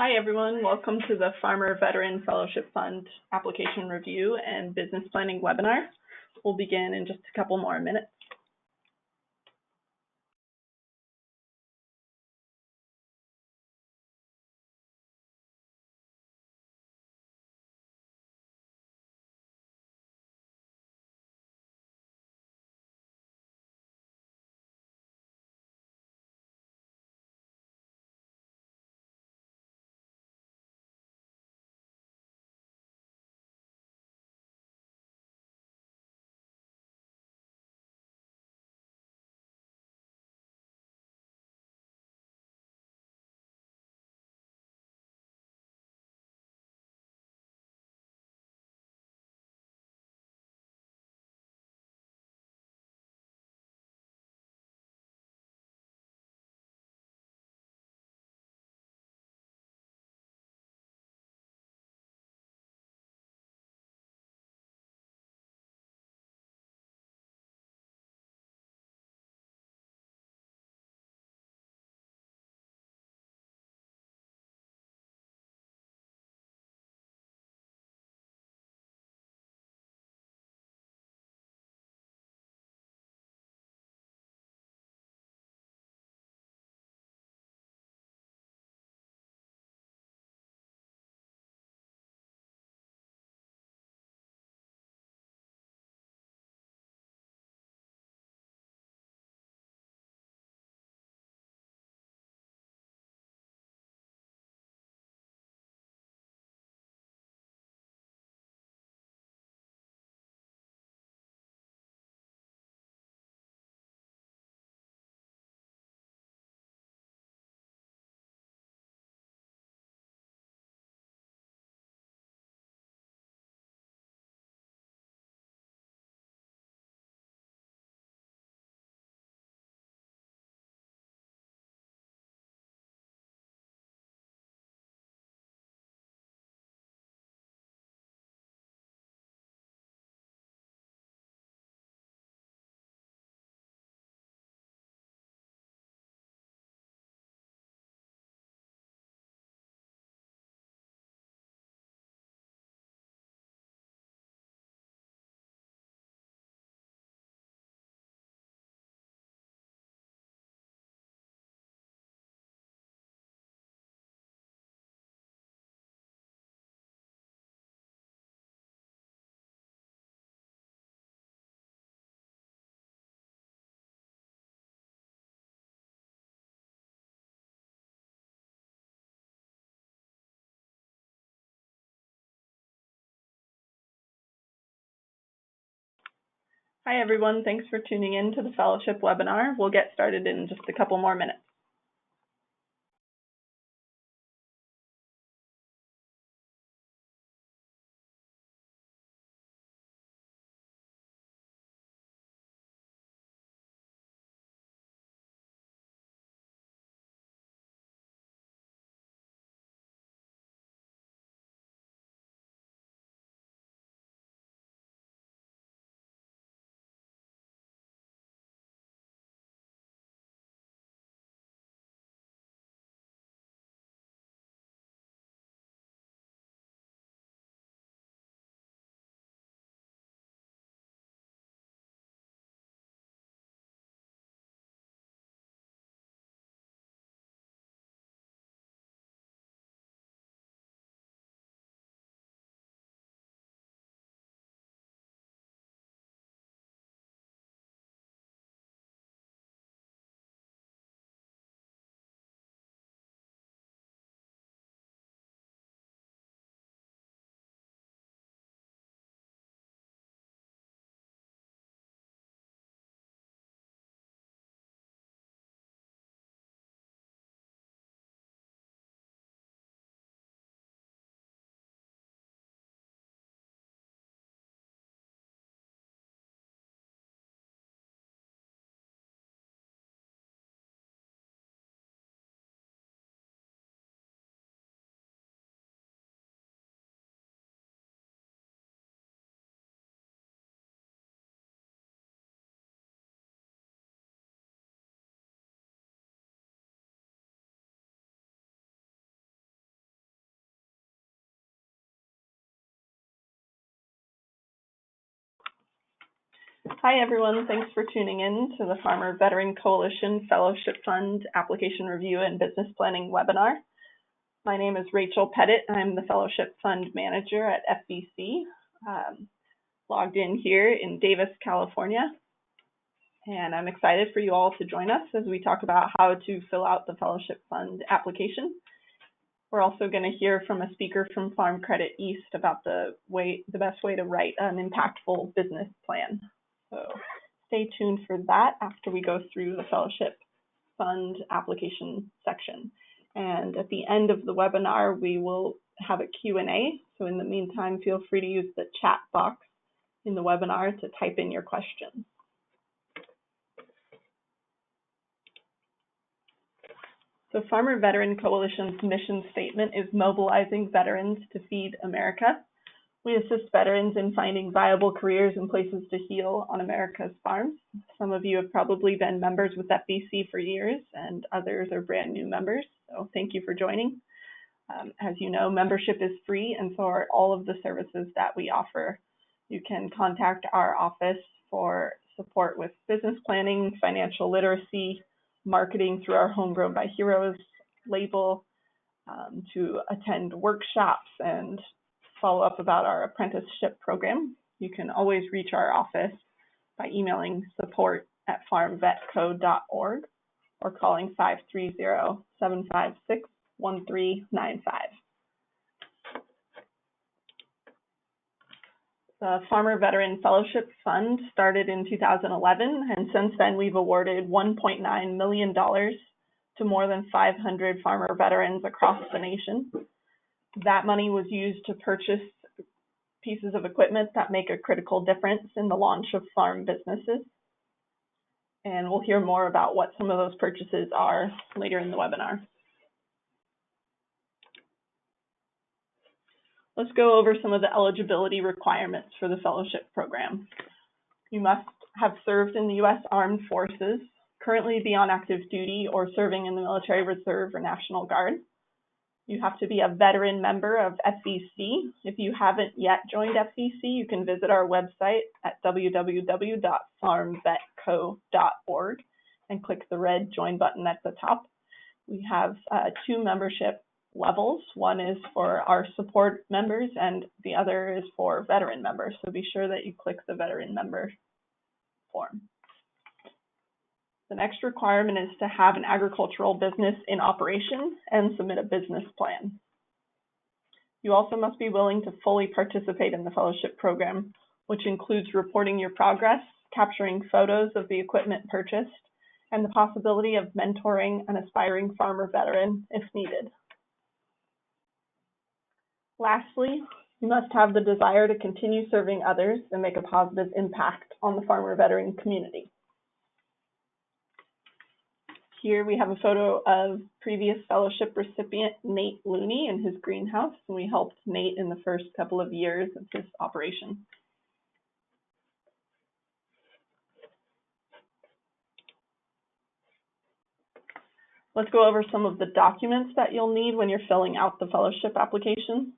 Hi, everyone. Welcome to the Farmer Veteran Fellowship Fund Application Review and Business Planning webinar. We'll begin in just a couple more minutes. Hi, everyone. Thanks for tuning in to the Fellowship webinar. We'll get started in just a couple more minutes. Hi everyone, thanks for tuning in to the Farmer Veteran Coalition Fellowship Fund Application Review and Business Planning webinar. My name is Rachel Petitt. I'm the Fellowship Fund Manager at FVC, logged in here in Davis, California. And I'm excited for you all to join us as we talk about how to fill out the Fellowship Fund application. We're also going to hear from a speaker from Farm Credit East about the best way to write an impactful business plan. So stay tuned for that after we go through the Fellowship Fund application section. And at the end of the webinar, we will have a Q&A. So in the meantime, feel free to use the chat box in the webinar to type in your questions. So Farmer Veteran Coalition's mission statement is mobilizing veterans to feed America. We assist veterans in finding viable careers and places to heal on America's farms. Some of you have probably been members with FVC for years, and others are brand new members, so thank you for joining. As you know, membership is free, and so are all of the services that we offer. You can contact our office for support with business planning, financial literacy, marketing through our Homegrown by Heroes label, to attend workshops and follow up about our apprenticeship program. You can always reach our office by emailing support@farmvetco.org or calling 530-756-1395. The Farmer Veteran Fellowship Fund started in 2011, and since then we've awarded $1.9 million to more than 500 farmer veterans across the nation. That money was used to purchase pieces of equipment that make a critical difference in the launch of farm businesses. And we'll hear more about what some of those purchases are later in the webinar. Let's go over some of the eligibility requirements for the fellowship program. You must have served in the U.S. Armed Forces, currently be on active duty or serving in the Military Reserve or National Guard. You have to be a veteran member of FVC. If you haven't yet joined FVC, you can visit our website at www.farmvetco.org and click the red join button at the top. We have 2 membership levels. One is for our support members and the other is for veteran members. So be sure that you click the veteran member form. The next requirement is to have an agricultural business in operation and submit a business plan. You also must be willing to fully participate in the fellowship program, which includes reporting your progress, capturing photos of the equipment purchased, and the possibility of mentoring an aspiring farmer veteran if needed. Lastly, you must have the desire to continue serving others and make a positive impact on the farmer veteran community. Here we have a photo of previous fellowship recipient Nate Looney in his greenhouse, and we helped Nate in the first couple of years of his operation. Let's go over some of the documents that you'll need when you're filling out the fellowship application.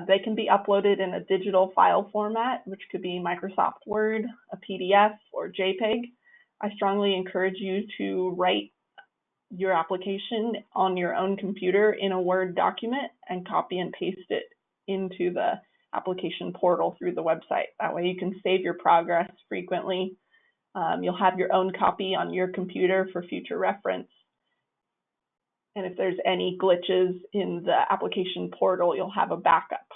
They can be uploaded in a digital file format, which could be Microsoft Word, a PDF, or JPEG. I strongly encourage you to write your application on your own computer in a Word document and copy and paste it into the application portal through the website. That way you can save your progress frequently. You'll have your own copy on your computer for future reference. And if there's any glitches in the application portal, you'll have a backup.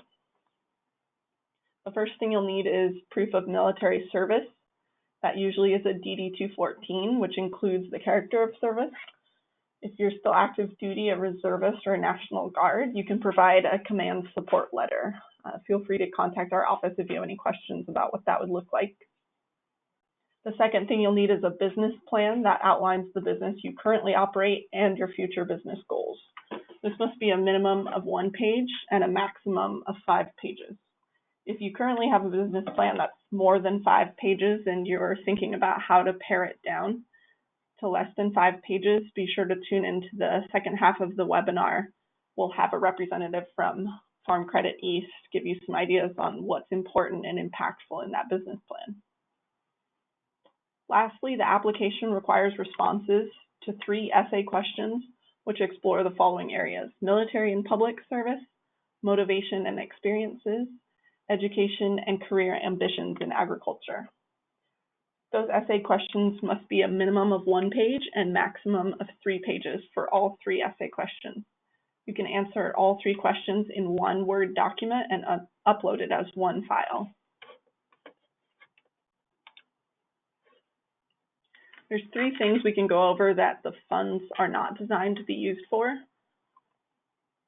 The first thing you'll need is proof of military service. That usually is a DD-214, which includes the character of service. If you're still active duty, a reservist, or a National Guard, you can provide a command support letter. Feel free to contact our office if you have any questions about what that would look like. The second thing you'll need is a business plan that outlines the business you currently operate and your future business goals. This must be a minimum of 1 page and a maximum of 5 pages. If you currently have a business plan that's more than 5 pages and you're thinking about how to pare it down to less than 5 pages, be sure to tune into the second half of the webinar. We'll have a representative from Farm Credit East give you some ideas on what's important and impactful in that business plan. Lastly, the application requires responses to 3 essay questions, which explore the following areas: military and public service, motivation and experiences, education and career ambitions in agriculture. Those essay questions must be a minimum of 1 page and maximum of 3 pages for all 3 essay questions. You can answer all 3 questions in one Word document and upload it as one file. There's 3 things we can go over that the funds are not designed to be used for.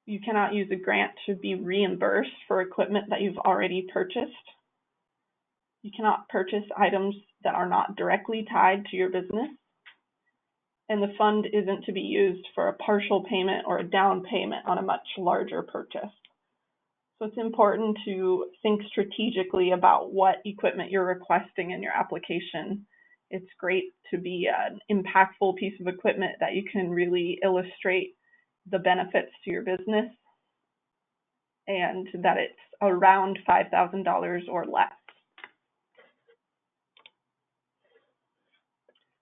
You cannot use a grant to be reimbursed for equipment that you've already purchased. You cannot purchase items that are not directly tied to your business. And the fund isn't to be used for a partial payment or a down payment on a much larger purchase. So it's important to think strategically about what equipment you're requesting in your application. It's great to be an impactful piece of equipment that you can really illustrate the benefits to your business and that it's around $5,000 or less.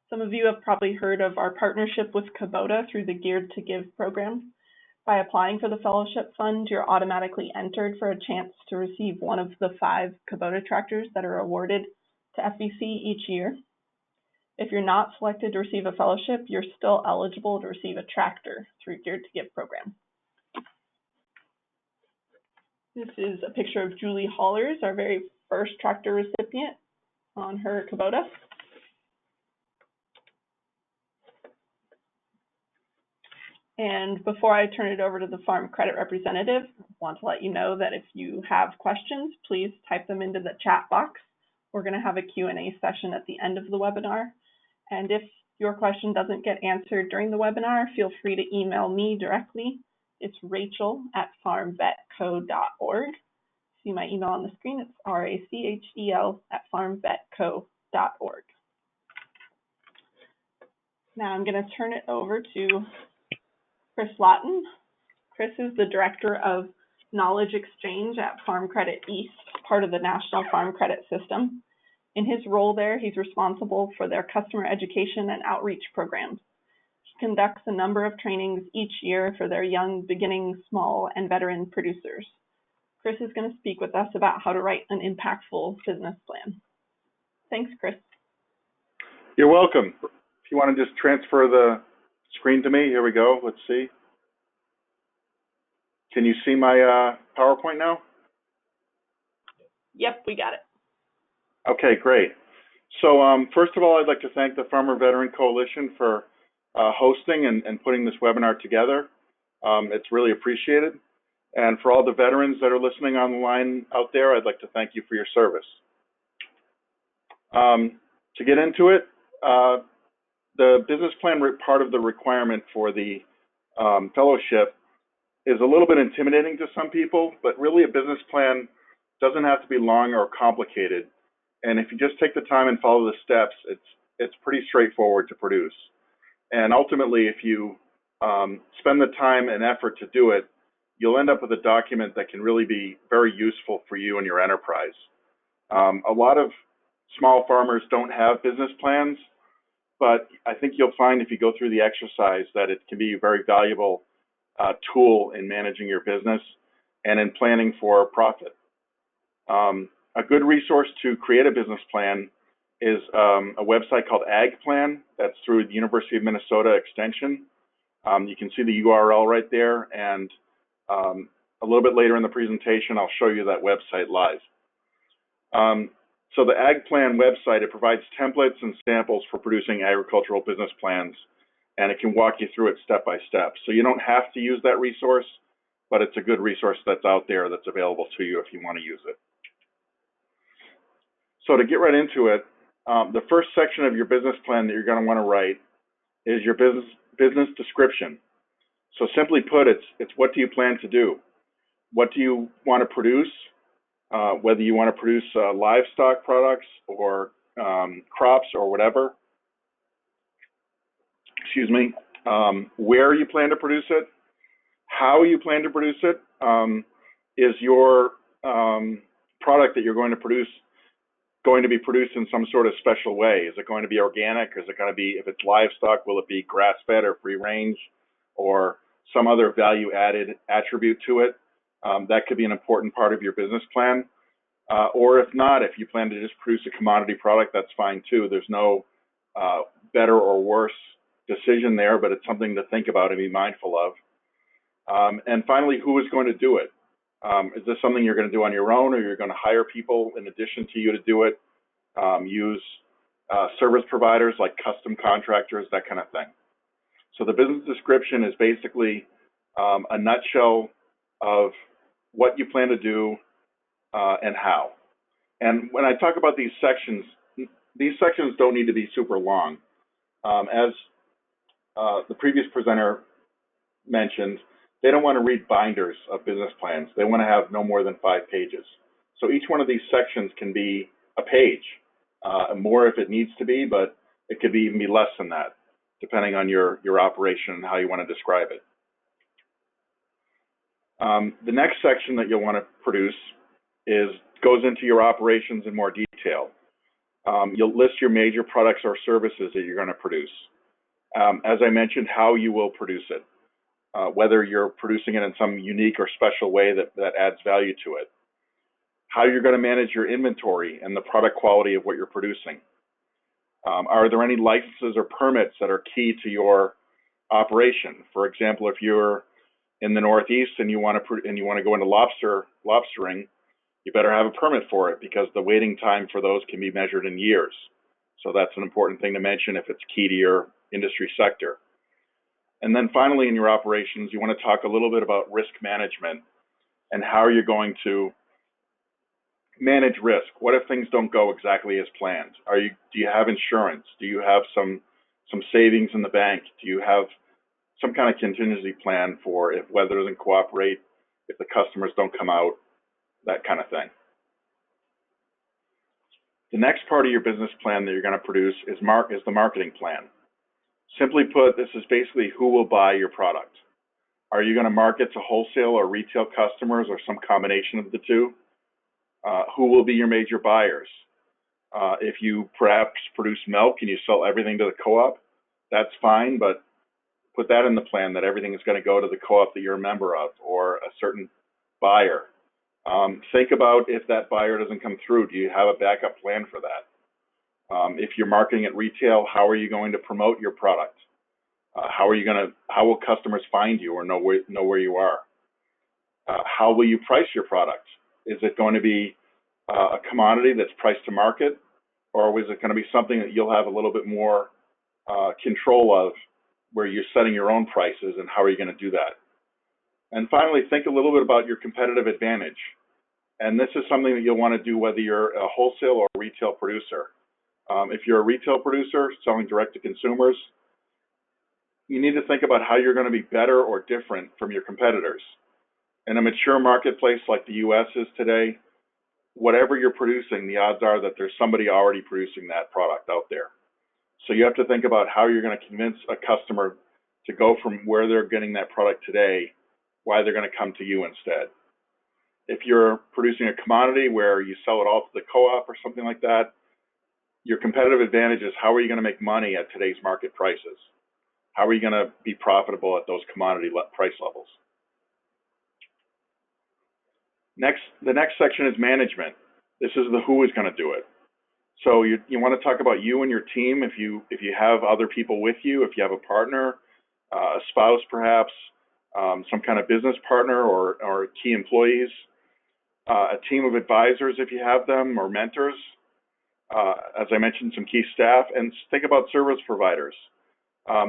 Some of you have probably heard of our partnership with Kubota through the Geared to Give program. By applying for the fellowship fund, you're automatically entered for a chance to receive one of the 5 Kubota tractors that are awarded to FVC each year. If you're not selected to receive a fellowship, you're still eligible to receive a tractor through Geared to Give program. This is a picture of Julie Hollers, our very first tractor recipient on her Kubota. And before I turn it over to the farm credit representative, I want to let you know that if you have questions, please type them into the chat box. We're going to have a Q&A session at the end of the webinar. And if your question doesn't get answered during the webinar, feel free to email me directly. It's rachel@farmvetco.org. See my email on the screen. It's rachel@farmvetco.org. Now I'm going to turn it over to Chris Laughton. Chris is the Director of Knowledge Exchange at Farm Credit East, part of the National Farm Credit System. In his role there, he's responsible for their customer education and outreach programs. He conducts a number of trainings each year for their young, beginning, small, and veteran producers. Chris is going to speak with us about how to write an impactful business plan. Thanks, Chris. You're welcome. If you want to just transfer the screen to me, here we go. Let's see. Can you see my PowerPoint now? Yep, we got it. Okay, great. So first of all, I'd like to thank the Farmer Veteran Coalition for hosting and putting this webinar together. It's really appreciated. And for all the veterans that are listening on the line out there, I'd like to thank you for your service. To get into it, the business plan part of the requirement for the fellowship is a little bit intimidating to some people, but really a business plan doesn't have to be long or complicated. And if you just take the time and follow the steps, it's pretty straightforward to produce. And ultimately, if you spend the time and effort to do it, you'll end up with a document that can really be very useful for you and your enterprise. A lot of small farmers don't have business plans, but I think you'll find if you go through the exercise that it can be a very valuable tool in managing your business and in planning for profit. A good resource to create a business plan is a website called AgPlan. That's through the University of Minnesota Extension. You can see the URL right there, and a little bit later in the presentation, I'll show you that website live. So the AgPlan website, it provides templates and samples for producing agricultural business plans, and it can walk you through it step by step. So you don't have to use that resource, but it's a good resource that's out there that's available to you if you want to use it. So to get right into it, the first section of your business plan that you're going to want to write is your business description. So simply put, it's what do you plan to do? What do you want to produce? Whether you want to produce livestock products or crops or whatever. Excuse me. Where you plan to produce it, how you plan to produce it. Is your product that you're going to produce going to be produced in some sort of special way? Is it going to be organic? Is it going to be, if it's livestock, will it be grass-fed or free range, or some other value-added attribute to it? That could be an important part of your business plan. Or if not, if you plan to just produce a commodity product, that's fine too. There's no better or worse decision there, but it's something to think about and be mindful of. And finally, who is going to do it? Is this something you're going to do on your own, or you're going to hire people in addition to you to do it? Use service providers like custom contractors, that kind of thing. So the business description is basically a nutshell of what you plan to do and how. And when I talk about these sections don't need to be super long. As the previous presenter mentioned, they don't want to read binders of business plans. They want to have no more than 5 pages. So each one of these sections can be a page, more if it needs to be, but it could even be less than that, depending on your operation and how you want to describe it. The next section that you'll want to produce goes into your operations in more detail. You'll list your major products or services that you're going to produce. As I mentioned, how you will produce it, whether you're producing it in some unique or special way that adds value to it. How you're going to manage your inventory and the product quality of what you're producing. Are there any licenses or permits that are key to your operation? For example, if you're in the Northeast and you want to go into lobstering, you better have a permit for it, because the waiting time for those can be measured in years. So that's an important thing to mention if it's key to your industry sector. And then finally, in your operations, you want to talk a little bit about risk management and how you're going to manage risk. What if things don't go exactly as planned? Do you have insurance? Do you have some savings in the bank? Do you have some kind of contingency plan for if weather doesn't cooperate, if the customers don't come out, that kind of thing? The next part of your business plan that you're going to produce is the marketing plan. Simply put, this is basically who will buy your product. Are you going to market to wholesale or retail customers, or some combination of the two? Who will be your major buyers? If you perhaps produce milk and you sell everything to the co-op, that's fine, but put that in the plan that everything is going to go to the co-op that you're a member of, or a certain buyer. Think about if that buyer doesn't come through, do you have a backup plan for that? If you're marketing at retail, how are you going to promote your product? How will customers find you or know where you are? How will you price your product? Is it going to be a commodity that's priced to market, or is it going to be something that you'll have a little bit more control of, where you're setting your own prices, and how are you going to do that? And finally, think a little bit about your competitive advantage. And this is something that you'll want to do whether you're a wholesale or a retail producer. If you're a retail producer selling direct to consumers, you need to think about how you're going to be better or different from your competitors. In a mature marketplace like the US is today, whatever you're producing, the odds are that there's somebody already producing that product out there. So you have to think about how you're going to convince a customer to go from where they're getting that product today, why they're going to come to you instead. If you're producing a commodity where you sell it all to the co-op or something like that, your competitive advantage is how are you going to make money at today's market prices? How are you going to be profitable at those commodity price levels? The next section is management. This is the who is going to do it. So you want to talk about you and your team. If you have other people with you, if you have a partner, a spouse perhaps, some kind of business partner or key employees, a team of advisors if you have them, or mentors. As I mentioned, some key staff, and think about service providers.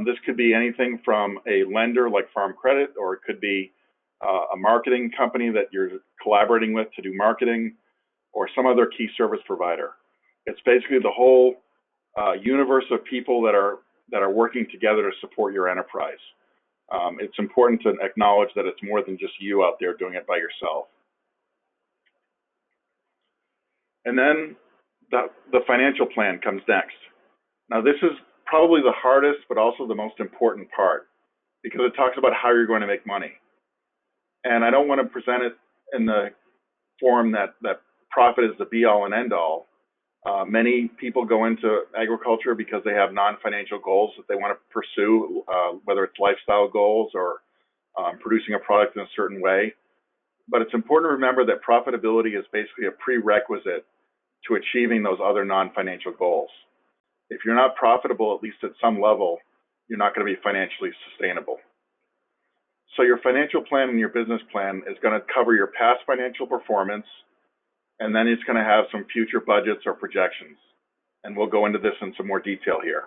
This could be anything from a lender like Farm Credit, or it could be a marketing company that you're collaborating with to do marketing, or some other key service provider. It's basically the whole universe of people that are working together to support your enterprise. It's important to acknowledge that it's more than just you out there doing it by yourself. And then the financial plan comes next. Now, this is probably the hardest, but also the most important part, because it talks about how you're going to make money. And I don't want to present it in the form that profit is the be-all and end-all. Many people go into agriculture because they have non-financial goals that they want to pursue, whether it's lifestyle goals or producing a product in a certain way. But it's important to remember that profitability is basically a prerequisite to achieving those other non-financial goals. If you're not profitable, at least at some level, you're not going to be financially sustainable. So your financial plan and your business plan is going to cover your past financial performance, and then it's going to have some future budgets or projections. And we'll go into this in some more detail here.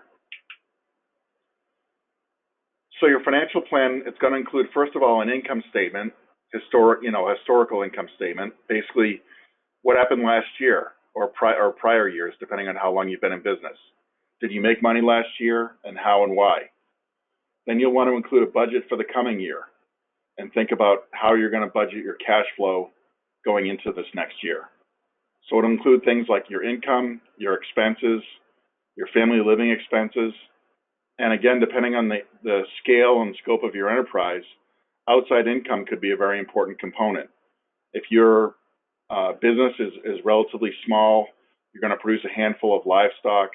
So your financial plan, it's going to include, first of all, an income statement, historical income statement, basically what happened last year or prior years, depending on how long you've been in business. Did you make money last year, and how and why? Then you'll want to include a budget for the coming year and think about how you're going to budget your cash flow going into this next year. So it'll include things like your income, your expenses, your family living expenses, and again, depending on the scale and scope of your enterprise, outside income could be a very important component. If your business is relatively small, you're going to produce a handful of livestock,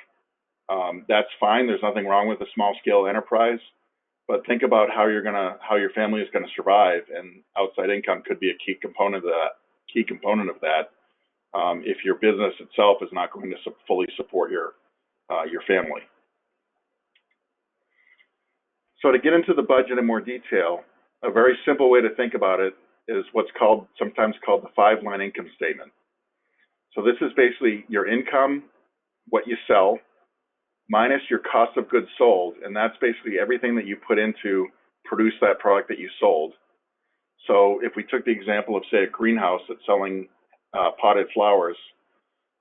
that's fine. There's nothing wrong with a small scale enterprise, but think about how your family is going to survive, and outside income could be a key component of that. If your business itself is not going to fully support your family. So to get into the budget in more detail, a very simple way to think about it is what's sometimes called the 5-line income statement. So this is basically your income, what you sell, minus your cost of goods sold, and that's basically everything that you put into produce that product that you sold. So if we took the example of, say, a greenhouse that's selling potted flowers,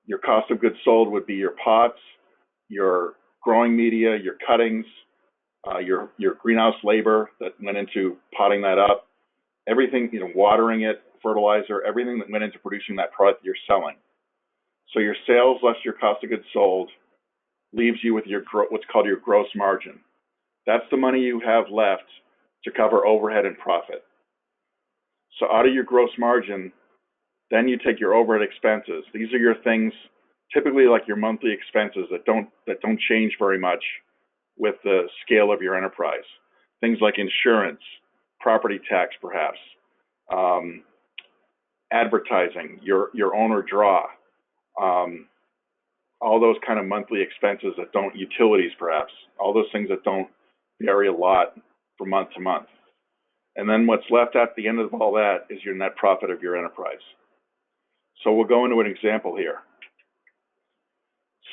your cost of goods sold would be your pots, your growing media, your cuttings, your greenhouse labor that went into potting that up, everything, watering it, fertilizer, everything that went into producing that product you're selling. So your sales less your cost of goods sold leaves you with what's called your gross margin. That's the money you have left to cover overhead and profit. So out of your gross margin, then you take your overhead expenses. These are your things, typically like your monthly expenses that don't change very much with the scale of your enterprise. Things like insurance, property tax perhaps, advertising, your owner draw, all those kind of monthly expenses utilities perhaps, all those things that don't vary a lot from month to month. And then what's left at the end of all that is your net profit of your enterprise. So we'll go into an example here.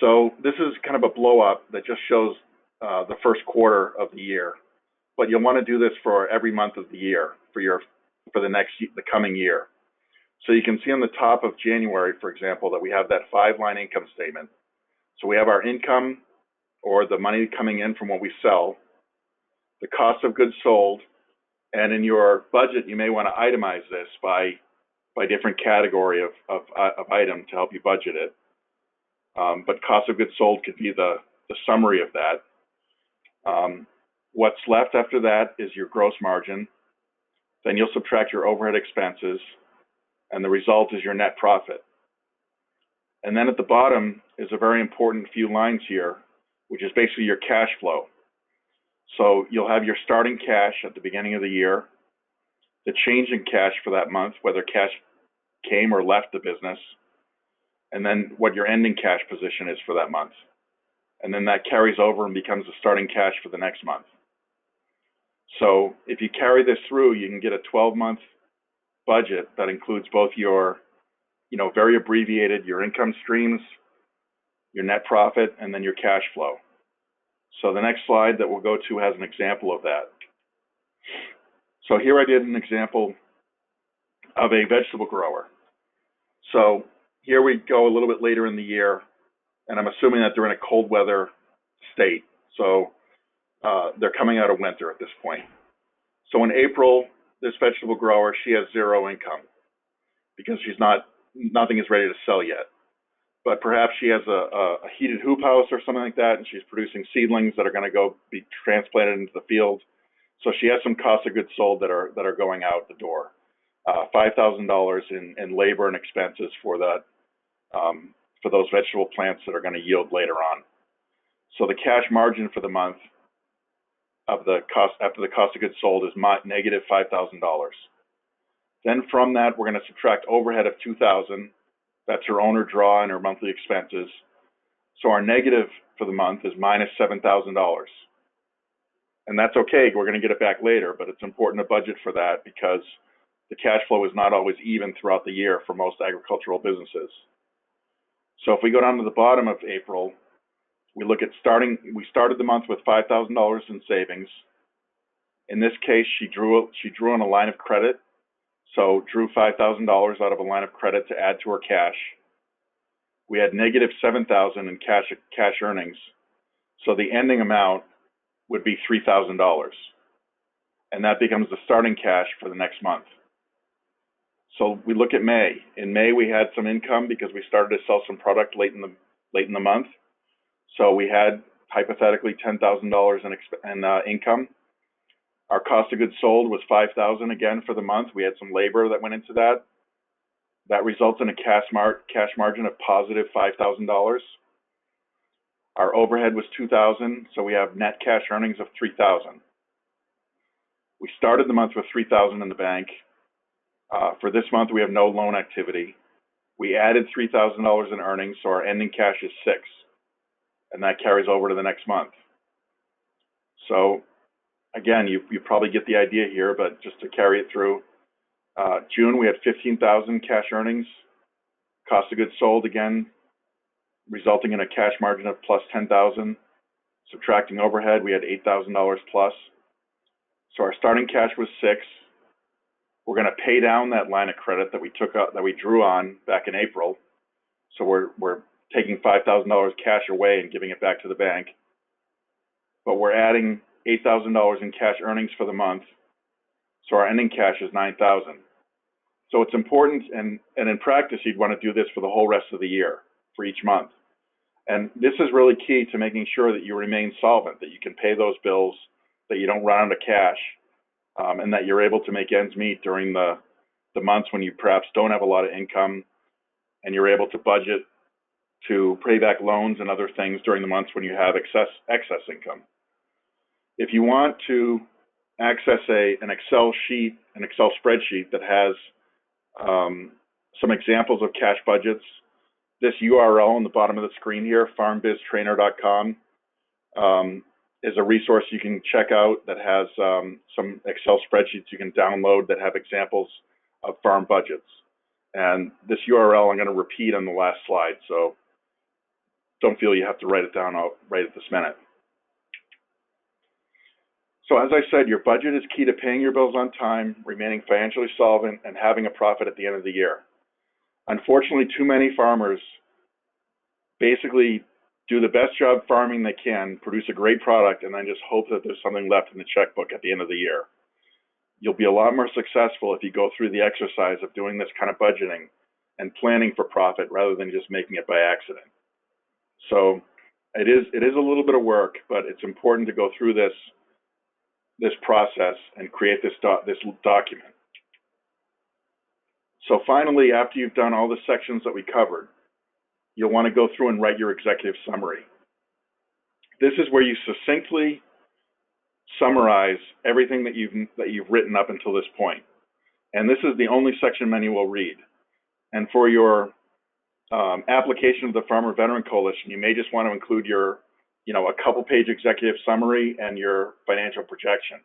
So this is kind of a blow up that just shows the first quarter of the year, but you'll want to do this for every month of the year for the coming year. So you can see on the top of January, for example, that we have that 5-line income statement. So we have our income, or the money coming in from what we sell, the cost of goods sold, and in your budget, you may want to itemize this by different category of item to help you budget it. But cost of goods sold could be the summary of that. What's left after that is your gross margin. Then you'll subtract your overhead expenses, and the result is your net profit. And then at the bottom is a very important few lines here, which is basically your cash flow. So you'll have your starting cash at the beginning of the year, the change in cash for that month, whether cash came or left the business, and then what your ending cash position is for that month. And then that carries over and becomes the starting cash for the next month. So if you carry this through, you can get a 12-month budget that includes both your, very abbreviated, your income streams, your net profit, and then your cash flow. So the next slide that we'll go to has an example of that. So here I did an example of a vegetable grower. So here we go a little bit later in the year, and I'm assuming that they're in a cold weather state. So they're coming out of winter at this point. So in April, this vegetable grower, she has zero income because nothing is ready to sell yet. But perhaps she has a heated hoop house or something like that, and she's producing seedlings that are going to go be transplanted into the field. So she has some cost of goods sold that are going out the door. $5,000 in labor and expenses for that for those vegetable plants that are going to yield later on. So the cash margin for the month of the cost after the cost of goods sold is negative $5,000. Then from that, we're going to subtract overhead of $2,000. That's her owner draw and her monthly expenses. So our negative for the month is minus $7,000. And that's okay, we're going to get it back later, but it's important to budget for that because the cash flow is not always even throughout the year for most agricultural businesses. So if we go down to the bottom of April, we look at we started the month with $5,000 in savings. In this case, she drew on a line of credit. So drew $5,000 out of a line of credit to add to her cash. We had negative $7,000 in cash earnings. So the ending amount would be $3,000. And that becomes the starting cash for the next month. So we look at May. In May, we had some income because we started to sell some product late in the month. So we had hypothetically $10,000 in income. Our cost of goods sold was $5,000 again for the month. We had some labor that went into that. That results in a cash margin of positive $5,000. Our overhead was $2,000, so we have net cash earnings of $3,000. We started the month with $3,000 in the bank. For this month, we have no loan activity. We added $3,000 in earnings, so our ending cash is $6,000, and that carries over to the next month. So again, you probably get the idea here, but just to carry it through, June we had $15,000 cash earnings, cost of goods sold again, resulting in a cash margin of plus $10,000. Subtracting overhead, we had $8,000 plus. So our starting cash was $6,000. We're going to pay down that line of credit that we took out, that we drew on back in April. So we're taking $5,000 cash away and giving it back to the bank. But we're adding $8,000 in cash earnings for the month. So our ending cash is $9,000. So it's important, and in practice, you'd want to do this for the whole rest of the year, for each month. And this is really key to making sure that you remain solvent, that you can pay those bills, that you don't run out of cash, and that you're able to make ends meet during the months when you perhaps don't have a lot of income, and you're able to budget to pay back loans and other things during the months when you have excess income. If you want to access an Excel spreadsheet that has some examples of cash budgets, this URL on the bottom of the screen here, farmbiztrainer.com, is a resource you can check out that has some Excel spreadsheets you can download that have examples of farm budgets. And this URL I'm going to repeat on the last slide, so don't feel you have to write it down right at this minute. So as I said, your budget is key to paying your bills on time, remaining financially solvent, and having a profit at the end of the year. Unfortunately, too many farmers basically do the best job farming they can, produce a great product, and then just hope that there's something left in the checkbook at the end of the year. You'll be a lot more successful if you go through the exercise of doing this kind of budgeting and planning for profit rather than just making it by accident. So it is a little bit of work, but it's important to go through this process and create this document. So finally, after you've done all the sections that we covered, you'll want to go through and write your executive summary. This is where you succinctly summarize everything that you've written up until this point. And this is the only section many will read. And for your application of the Farmer Veteran Coalition, you may just want to include your a couple-page executive summary and your financial projection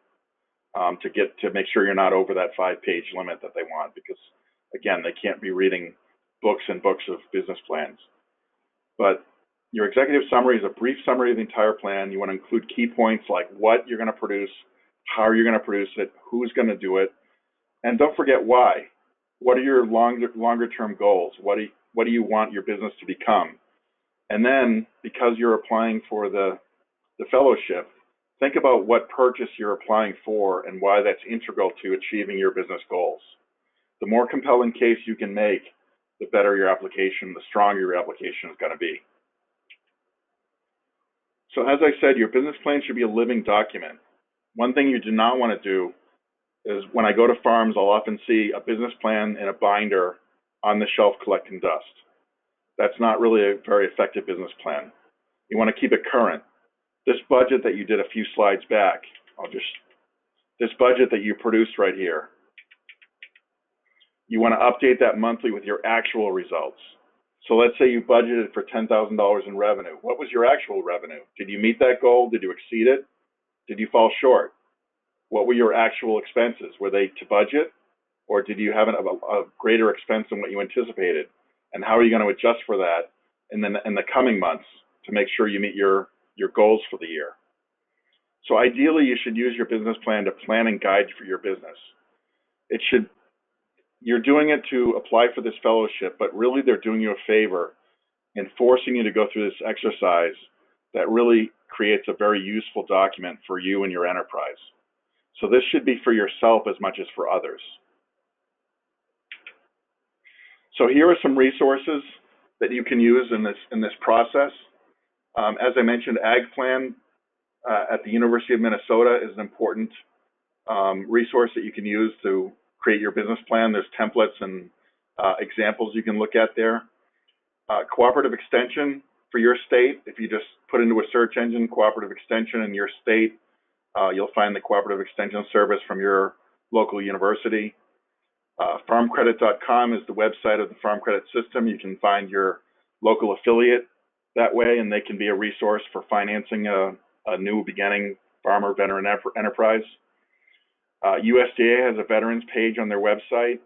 to make sure you're not over that 5-page limit that they want, because again, they can't be reading books and books of business plans. But your executive summary is a brief summary of the entire plan. You want to include key points like what you're going to produce, how you're going to produce it, who's going to do it, and don't forget why. What are your longer-term goals? What do you want your business to become? And then, because you're applying for the fellowship, think about what purchase you're applying for and why that's integral to achieving your business goals. The more compelling case you can make, the better your application, the stronger your application is going to be. So as I said, your business plan should be a living document. One thing you do not want to do is, when I go to farms, I'll often see a business plan in a binder on the shelf collecting dust. That's not really a very effective business plan. You want to keep it current. This budget that you did a few slides back, this budget that you produced right here, you want to update that monthly with your actual results. So let's say you budgeted for $10,000 in revenue. What was your actual revenue? Did you meet that goal? Did you exceed it? Did you fall short? What were your actual expenses? Were they to budget, or did you have a greater expense than what you anticipated? And how are you going to adjust for that in the coming months to make sure you meet your goals for the year? So ideally, you should use your business plan to plan and guide for your business. You're doing it to apply for this fellowship, but really they're doing you a favor in forcing you to go through this exercise that really creates a very useful document for you and your enterprise. So this should be for yourself as much as for others. So here are some resources that you can use in this process. As I mentioned, AgPlan at the University of Minnesota is an important resource that you can use to create your business plan. There's templates and examples you can look at there. Cooperative Extension for your state, if you just put into a search engine, Cooperative Extension in your state, you'll find the Cooperative Extension service from your local university. FarmCredit.com is the website of the Farm Credit System. You can find your local affiliate that way, and they can be a resource for financing a new beginning farmer veteran enterprise. USDA has a veterans page on their website.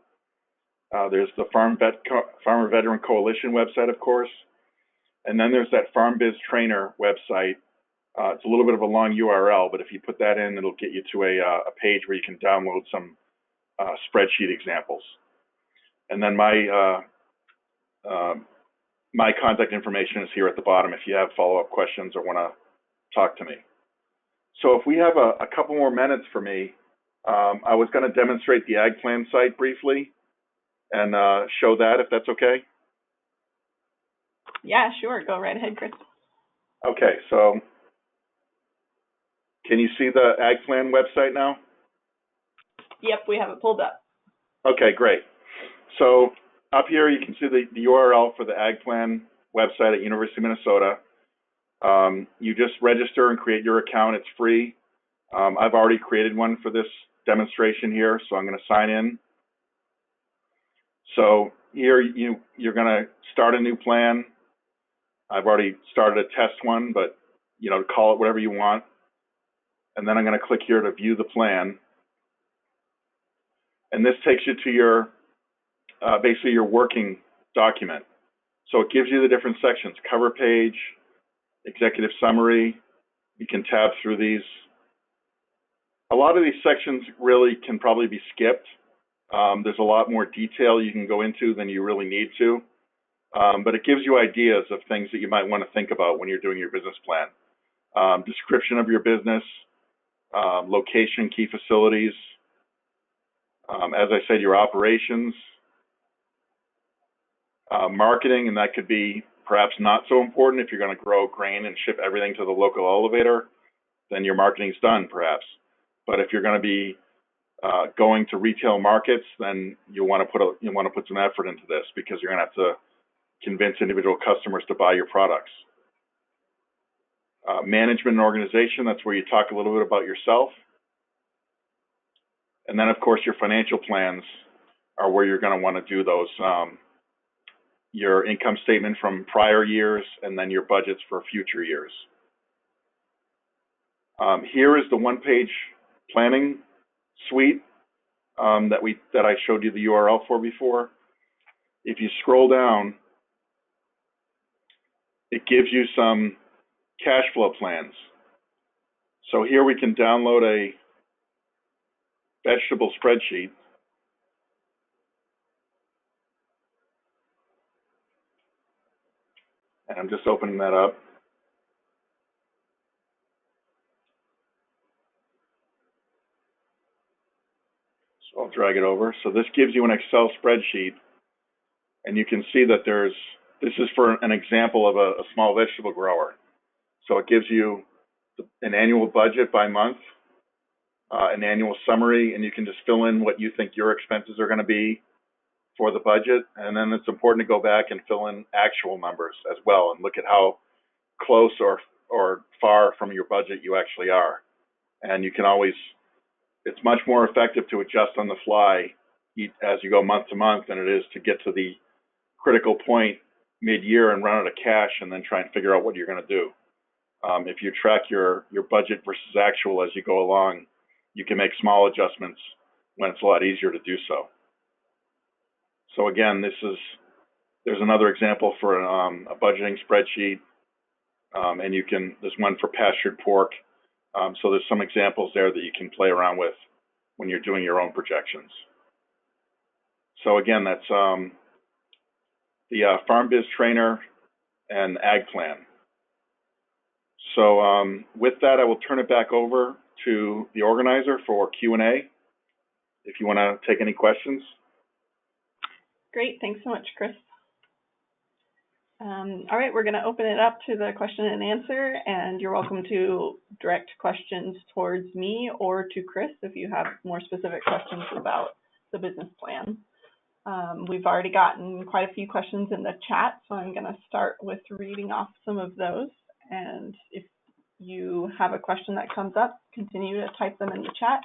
There's the Farmer Veteran Coalition website, of course. And then there's that Farm Biz Trainer website. It's a little bit of a long URL, but if you put that in, it'll get you to a page where you can download some spreadsheet examples. And then my contact information is here at the bottom if you have follow-up questions or want to talk to me. So if we have a couple more minutes for me, I was going to demonstrate the AgPlan site briefly and show that, if that's okay. Yeah, sure. Go right ahead, Chris. Okay, so can you see the AgPlan website now? Yep, we have it pulled up. Okay, great. So up here you can see the URL for the AgPlan website at University of Minnesota. You just register and create your account. It's free. I've already created one for this demonstration here, so I'm going to sign in. So here you're going to start a new plan. I've already started a test one, but call it whatever you want. And then I'm going to click here to view the plan. And this takes you to your basically your working document. So it gives you the different sections: cover page, executive summary. You can tab through these. A lot of these sections really can probably be skipped. There's a lot more detail you can go into than you really need to. But it gives you ideas of things that you might want to think about when you're doing your business plan. Description of your business, location, key facilities, as I said, your operations, marketing, and that could be perhaps not so important. If you're going to grow grain and ship everything to the local elevator, then your marketing's done perhaps. But if you're going to be going to retail markets, then you want to put some effort into this, because you're going to have to convince individual customers to buy your products. Management and organization, that's where you talk a little bit about yourself. And then, of course, your financial plans are where you're going to want to do those. Your income statement from prior years, and then your budgets for future years. Here is the one-page planning suite that I showed you the URL for before. If you scroll down, it gives you some cash flow plans. So here we can download a vegetable spreadsheet. And I'm just opening that up. So I'll drag it over. So this gives you an Excel spreadsheet, and you can see that this is for an example of a small vegetable grower. So it gives you an annual budget by month, an annual summary, and you can just fill in what you think your expenses are going to be. for the budget, and then it's important to go back and fill in actual numbers as well and look at how close or far from your budget you actually are. And you can always, it's much more effective to adjust on the fly as you go month to month than it is to get to the critical point mid-year and run out of cash and then try and figure out what you're going to do. If you track your budget versus actual as you go along, you can make small adjustments when it's a lot easier to do so. So again, there's another example for a budgeting spreadsheet, and there's one for pastured pork. So there's some examples there that you can play around with when you're doing your own projections. So again, that's the Farm Biz Trainer and Ag Plan. So with that, I will turn it back over to the organizer for Q&A, if you want to take any questions. Great, thanks so much, Chris. All right, we're going to open it up to the question and answer, and you're welcome to direct questions towards me or to Chris if you have more specific questions about the business plan. We've already gotten quite a few questions in the chat, so I'm going to start with reading off some of those. And if you have a question that comes up, continue to type them in the chat.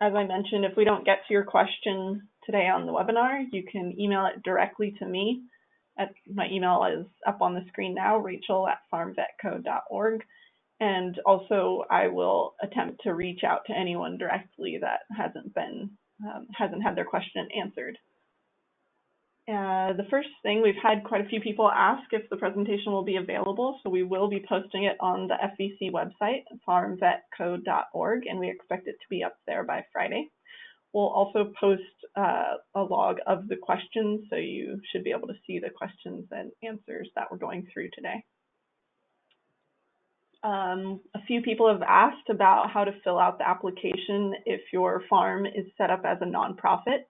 As I mentioned, if we don't get to your question today on the webinar, you can email it directly to me. My email is up on the screen now, rachel@farmvetco.org. And also, I will attempt to reach out to anyone directly that hasn't had their question answered. The first thing, we've had quite a few people ask if the presentation will be available, so we will be posting it on the FVC website, farmvetco.org, and we expect it to be up there by Friday. We'll also post a log of the questions, so you should be able to see the questions and answers that we're going through today. A few people have asked about how to fill out the application if your farm is set up as a nonprofit.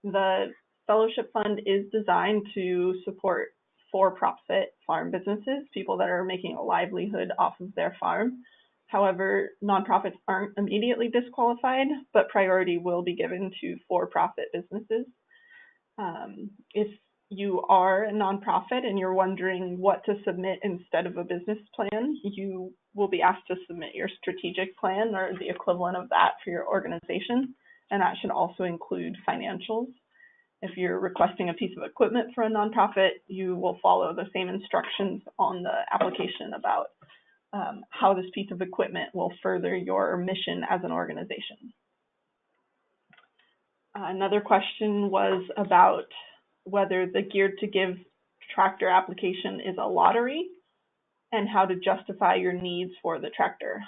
The Fellowship Fund is designed to support for-profit farm businesses, people that are making a livelihood off of their farm. However, nonprofits aren't immediately disqualified, but priority will be given to for-profit businesses. If you are a nonprofit and you're wondering what to submit instead of a business plan, you will be asked to submit your strategic plan or the equivalent of that for your organization, and that should also include financials. If you're requesting a piece of equipment for a nonprofit, you will follow the same instructions on the application about how this piece of equipment will further your mission as an organization. Another question was about whether the Geared to Give tractor application is a lottery and how to justify your needs for the tractor.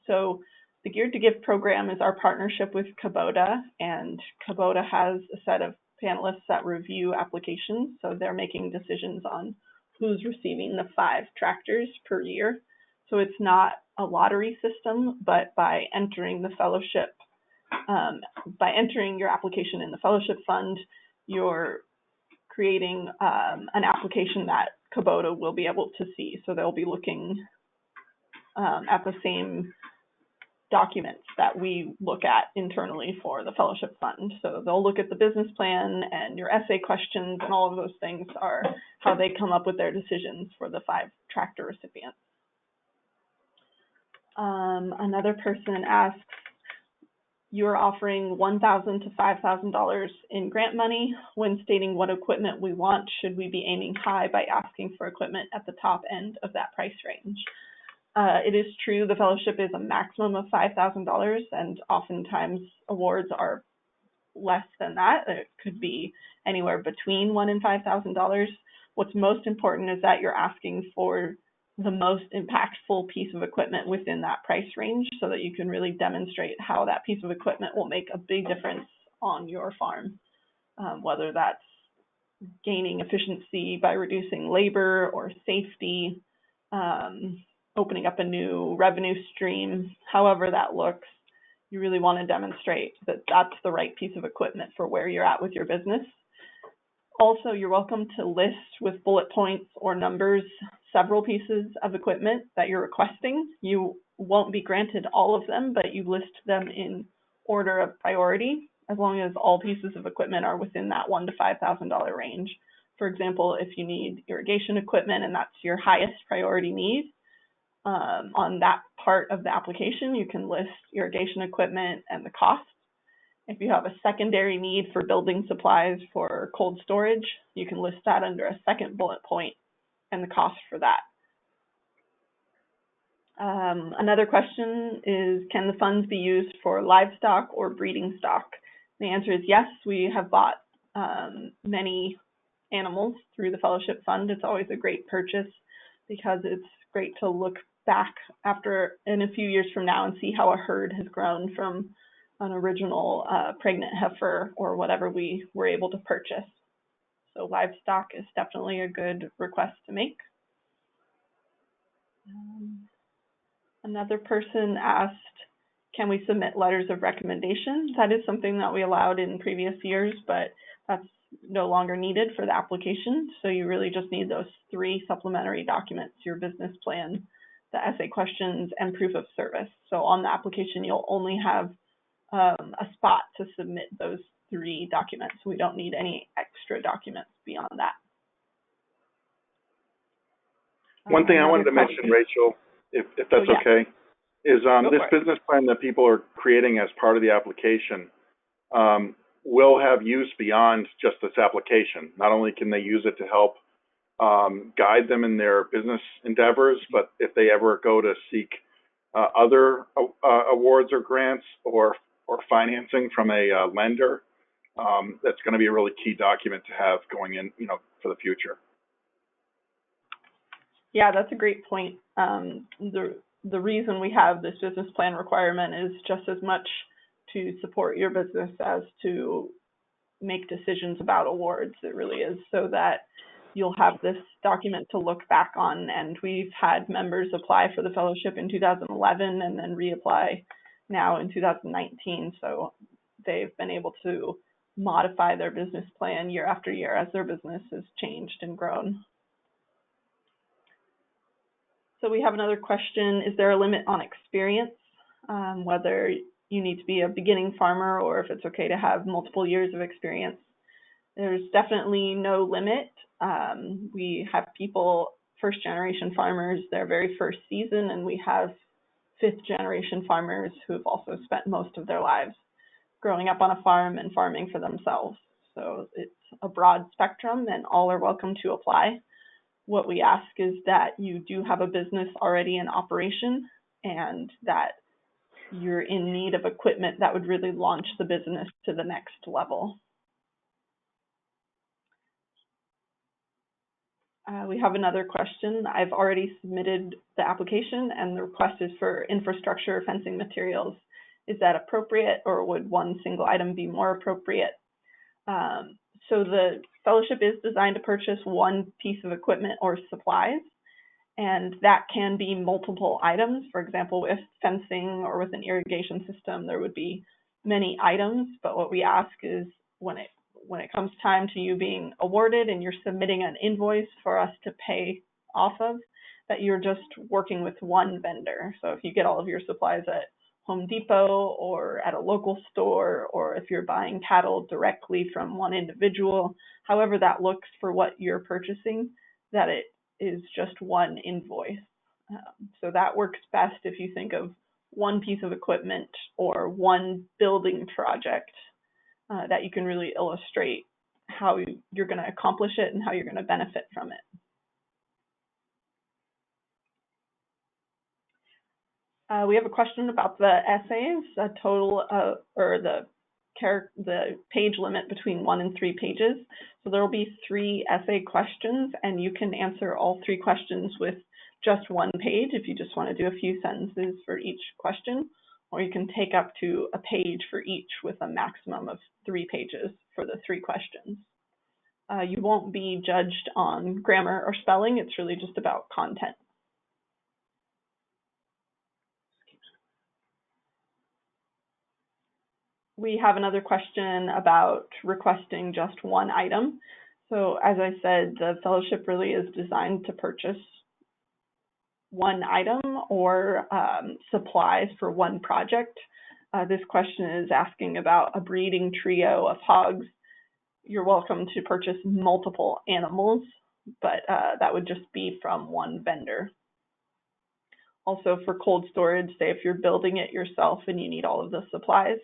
So the Geared to Give program is our partnership with Kubota, and Kubota has a set of panelists that review applications, so they're making decisions on who's receiving the 5 tractors per year. So it's not a lottery system, but by entering the fellowship, by entering your application in the Fellowship Fund, you're creating an application that Kubota will be able to see. So they'll be looking at the same documents that we look at internally for the Fellowship Fund. So they'll look at the business plan, and your essay questions and all of those things are how they come up with their decisions for the 5 tractor recipients. Another person asks, you're offering $1,000 to $5,000 in grant money. When stating what equipment we want, should we be aiming high by asking for equipment at the top end of that price range? It is true the fellowship is a maximum of $5,000, and oftentimes awards are less than that. It could be anywhere between $1,000 and $5,000. What's most important is that you're asking for the most impactful piece of equipment within that price range, so that you can really demonstrate how that piece of equipment will make a big difference on your farm, whether that's gaining efficiency by reducing labor or safety, opening up a new revenue stream. However that looks, you really want to demonstrate that that's the right piece of equipment for where you're at with your business. Also, you're welcome to list with bullet points or numbers several pieces of equipment that you're requesting. You won't be granted all of them, but you list them in order of priority. as long as all pieces of equipment are within that $1,000 to $5,000 range. For example, if you need irrigation equipment and that's your highest priority need, on that part of the application, you can list irrigation equipment and the cost. If you have a secondary need for building supplies for cold storage, you can list that under a second bullet point and the cost for that. Another question is, can the funds be used for livestock or breeding stock? The answer is yes. We have bought many animals through the fellowship fund. It's always a great purchase because it's great to look back after in a few years from now and see how a herd has grown from an original pregnant heifer or whatever we were able to purchase. So livestock is definitely a good request to make. Another person asked, can we submit letters of recommendation? That is something that we allowed in previous years, but that's no longer needed for the application. So you really just need those 3 supplementary documents, your business plan, the essay questions, and proof of service. So on the application, you'll only have a spot to submit those 3 documents. We don't need any extra documents beyond that. One thing I wanted to mention, Rachel, if that's okay, is this business plan that people are creating as part of the application will have use beyond just this application. Not only can they use it to help guide them in their business endeavors, but if they ever go to seek other awards or grants or financing from a lender, that's going to be a really key document to have going in, for the future. Yeah, that's a great point. The reason we have this business plan requirement is just as much to support your business as to make decisions about awards. It really is so that you'll have this document to look back on. And we've had members apply for the fellowship in 2011 and then reapply now in 2019. So they've been able to modify their business plan year after year as their business has changed and grown. So we have another question. Is there a limit on experience, whether you need to be a beginning farmer or if it's okay to have multiple years of experience? There's definitely no limit. We have people, first generation farmers, their very first season, and we have 5th generation farmers who have also spent most of their lives growing up on a farm and farming for themselves. So it's a broad spectrum and all are welcome to apply. What we ask is that you do have a business already in operation and that you're in need of equipment that would really launch the business to the next level. We have another question. I've already submitted the application and the request is for infrastructure fencing materials. Is that appropriate or would one single item be more appropriate? So the fellowship is designed to purchase one piece of equipment or supplies, and that can be multiple items. For example, with fencing or with an irrigation system, there would be many items, but what we ask is when it comes time to you being awarded and you're submitting an invoice for us to pay off of, that you're just working with one vendor. So if you get all of your supplies at Home Depot or at a local store, or if you're buying cattle directly from one individual, however that looks for what you're purchasing, that it is just one invoice. So that works best if you think of one piece of equipment or one building project that you can really illustrate how you're going to accomplish it and how you're going to benefit from it. We have a question about the essays, a total or the page limit between 1 and 3 pages. So there will be 3 essay questions, and you can answer all 3 questions with just 1 page if you just want to do a few sentences for each question, or you can take up to a page for each with a maximum of 3 pages for the 3 questions. You won't be judged on grammar or spelling. It's really just about content. We have another question about requesting just one item. So as I said, the fellowship really is designed to purchase one item or supplies for one project. This question is asking about a breeding trio of hogs. You're welcome to purchase multiple animals, but that would just be from one vendor. Also for cold storage, say if you're building it yourself and you need all of the supplies,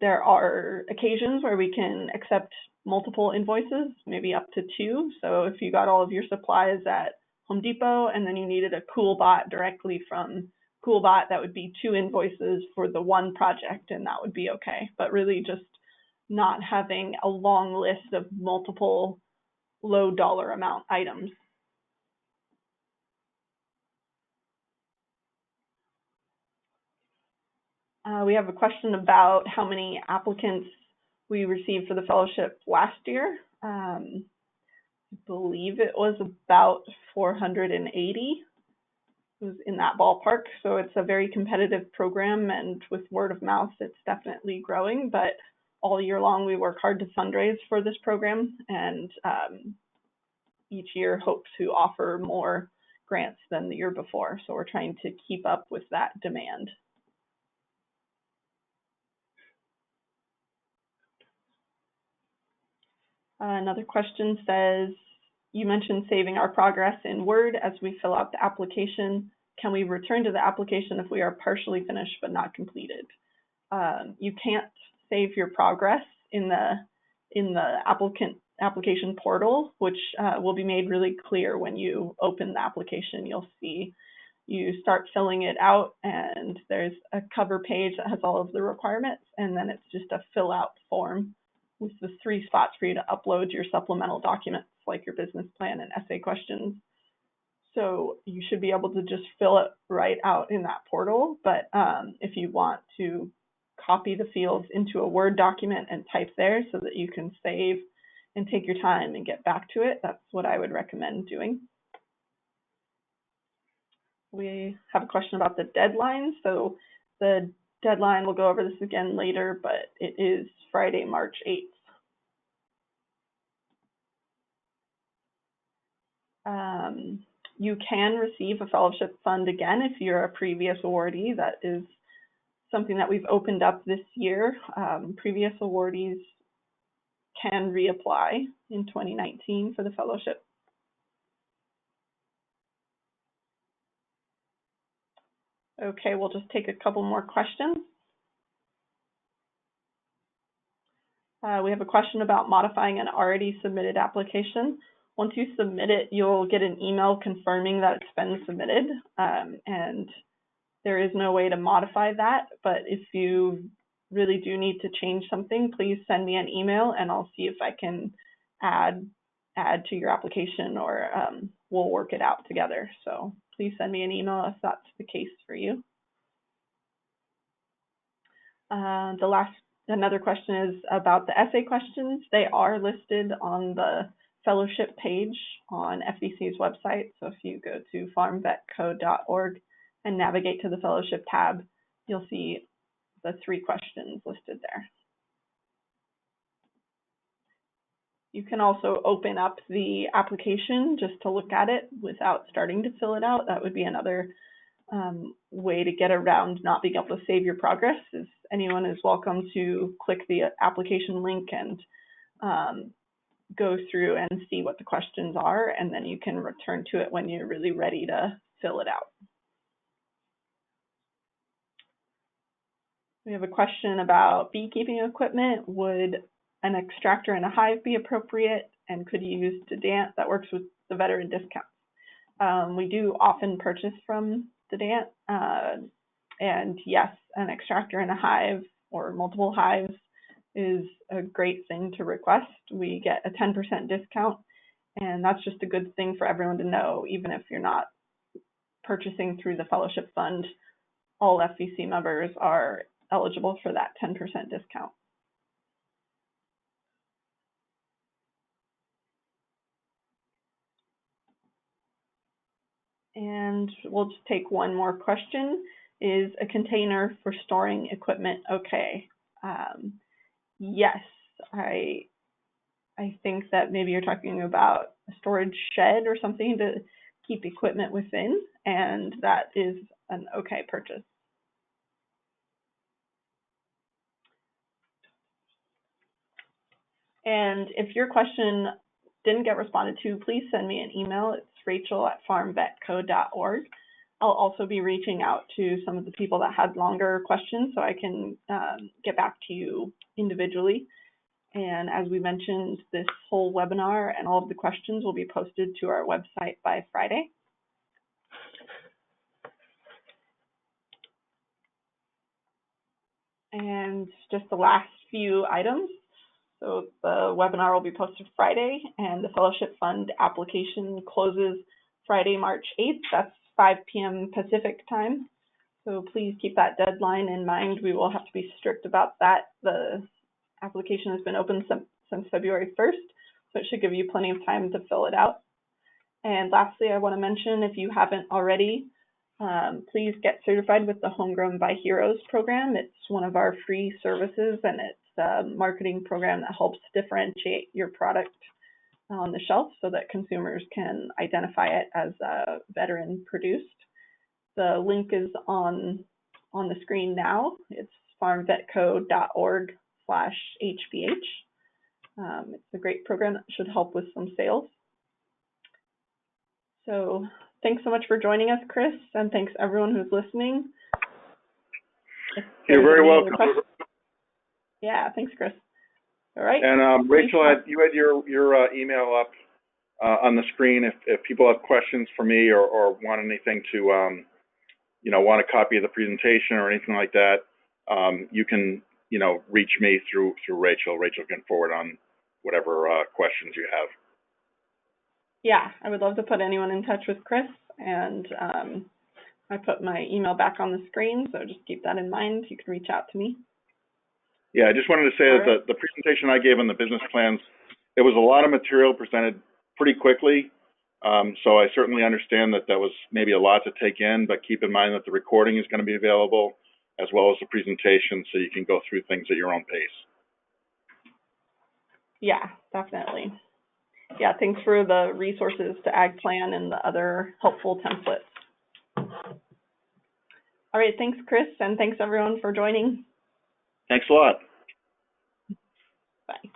there are occasions where we can accept multiple invoices, maybe up to 2. So if you got all of your supplies at Home Depot and then you needed a CoolBot directly from CoolBot, that would be 2 invoices for the one project, and that would be okay. But really just not having a long list of multiple low dollar amount items. We have a question about how many applicants we received for the fellowship last year. I believe it was about 480. It was in that ballpark. So it's a very competitive program, and with word of mouth, it's definitely growing. But all year long, we work hard to fundraise for this program, and each year hope to offer more grants than the year before. So we're trying to keep up with that demand. Another question says, you mentioned saving our progress in Word as we fill out the application. Can we return to the application if we are partially finished but not completed? You can't save your progress in the application portal, which will be made really clear when you open the application. You'll see you start filling it out, and there's a cover page that has all of the requirements, and then it's just a fill out form with the 3 spots for you to upload your supplemental documents, like your business plan and essay questions. So you should be able to just fill it right out in that portal. But if you want to copy the fields into a Word document and type there so that you can save and take your time and get back to it, that's what I would recommend doing. We have a question about the deadline. So the deadline, we'll go over this again later, but it is Friday, March 8th. You can receive a fellowship fund again if you're a previous awardee. That is something that we've opened up this year. Previous awardees can reapply in 2019 for the fellowship. Okay, we'll just take a couple more questions. We have a question about modifying an already submitted application. Once you submit it, you'll get an email confirming that it's been submitted, and there is no way to modify that. But if you really do need to change something, please send me an email and I'll see if I can add to your application, or we'll work it out together. So please send me an email if that's the case for you. Another question is about the essay questions. They are listed on the fellowship page on FVC's website. So if you go to farmvetco.org and navigate to the fellowship tab, you'll see the 3 questions listed there. You can also open up the application just to look at it without starting to fill it out. That would be another way to get around not being able to save your progress. Is anyone is welcome to click the application link and go through and see what the questions are, and then you can return to it when you're really ready to fill it out. We have a question about beekeeping equipment. Would an extractor and a hive be appropriate, and could you use Dedant that works with the veteran discounts? We do often purchase from Dedant, and yes, an extractor and a hive or multiple hives is a great thing to request. We get a 10% discount, and that's just a good thing for everyone to know. Even if you're not purchasing through the fellowship fund, all FVC members are eligible for that 10% discount. And we'll just take one more question. Is a container for storing equipment okay? Yes, I think that maybe you're talking about a storage shed or something to keep equipment within, and that is an okay purchase. And if your question didn't get responded to, please send me an email. It's rachel@farmvetco.org. I'll also be reaching out to some of the people that had longer questions so I can get back to you individually. And as we mentioned, this whole webinar and all of the questions will be posted to our website by Friday. And just the last few items. So the webinar will be posted Friday, and the Fellowship Fund application closes Friday, March 8th. That's 5 p.m. Pacific time. So please keep that deadline in mind. We will have to be strict about that. The application has been open since February 1st, so it should give you plenty of time to fill it out. And lastly, I want to mention, if you haven't already, please get certified with the Homegrown by Heroes program. It's one of our free services, and it's a marketing program that helps differentiate your product on the shelf so that consumers can identify it as veteran produced. The link is on the screen now. It's farmvetco.org/HBH. It's a great program that should help with some sales. So thanks so much for joining us, Chris, and thanks everyone who's listening. You're very welcome. Yeah, thanks, Chris. All right. And Rachel, you had your email up on the screen. If people have questions for me or want anything to, want a copy of the presentation or anything like that, you can, reach me through Rachel. Rachel can forward on whatever questions you have. Yeah, I would love to put anyone in touch with Chris, and I put my email back on the screen, so just keep that in mind. You can reach out to me. Yeah, I just wanted to say that the presentation I gave on the business plans, it was a lot of material presented pretty quickly. So I certainly understand that was maybe a lot to take in, but keep in mind that the recording is going to be available as well as the presentation, so you can go through things at your own pace. Yeah, definitely. Yeah, thanks for the resources to Ag Plan and the other helpful templates. All right, thanks, Chris, and thanks everyone for joining. Thanks a lot. Bye.